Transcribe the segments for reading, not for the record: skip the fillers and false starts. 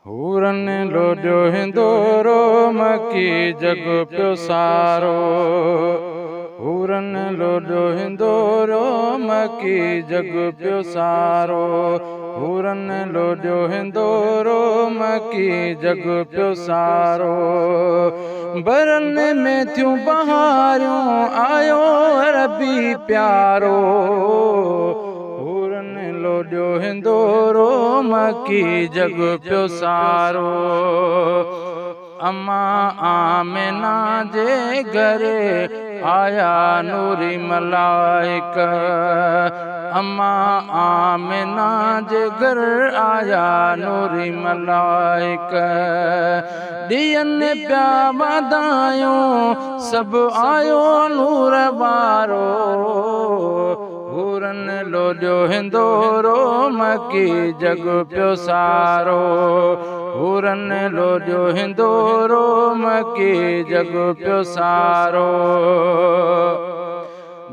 हूरन लोॾियो हिंदोरो मकी जग पियो सारो। हूरन लोॾियो हिंदोरो मकी जग पियो सारो। हूरन लोॾियो हिंदोरो मकी जग पियो सारो। बरन में थियूं बहारियूं आयो अरबी प्यारो। हूरन लोॾियो हिंदोरो मकी जग पियो सारो। अम्मा आमिना जे घर आया नूरी मलाइक। अम्मा आमिना जे घर आया नूरी मलाइक। ॾियनि पिया वाधायूं सभु आयो नूर वारो। हूरन लोॾियो हिंदोरो मकी जग पियो सारो। हूरन लोॾियो हिंदोरो मकी जग पियो सारो।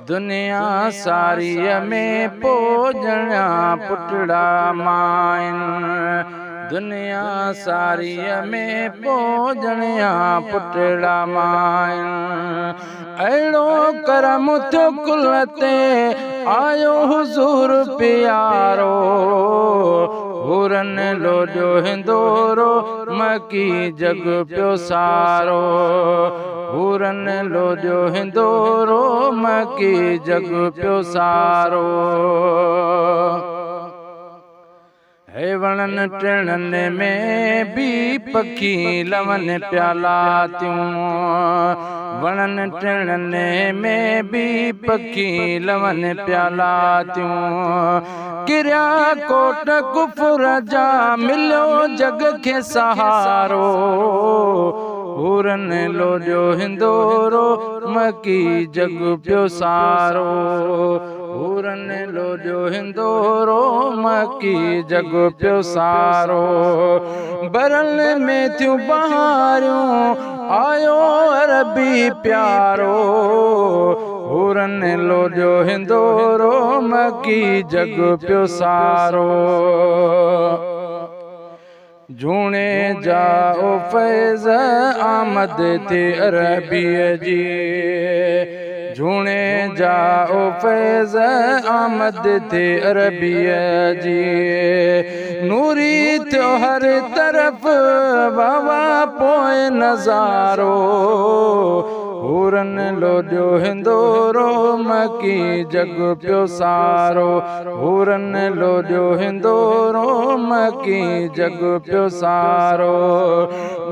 दुनिया सारीअ में पोॼणिया पुटड़ा माइन। दुनिया सारीअ में पोॼणिया पुटड़ा माइन। अहिड़ो करम थियो कुल ते आयो हुज़ूर प्यारो। हूरन लोॾियो हिंदोरो मकी जग पियो सारो। हूरन लोॾियो हिंदोरो मकी जग पियो सारो। हे वणन टिणनि में भी पखी लवनि पिया लातियूं। वणन टिणनि में भी पखी लवनि पिया लातियूं। किरिया कोट कुफर जा मिलियो जग खे सहारो। हूरन लोॾियो हिंदोरो मकी जग पियो सारो। हूरन लोॾियो हिंदोरो मकी जग पियो सारो। बरन में थियूं बहारियूं आयो अरबी प्यारो। हूरन लोॾियो हिंदोरो मकी जग पियो सारो। झूणे जाओ फैज़ आमद थे अरबीअ जी। झूणे जाओ फैज़ आमद थे अरबीअ जी। नूरी थियो हर तरफ़ वावा पोइ नज़ारो। हूरन लोॾियो हिंदोरो मकी जग पियो सारो। हूरन लोॾियो हिंदोरो मकी जग पियो सारो।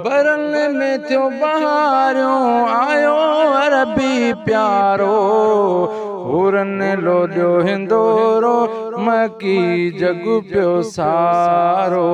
बरन में थियो बहारियूं आयो अरबी प्यारो। हूरन लोॾियो हिंदोरो मकी जग पियो सारो।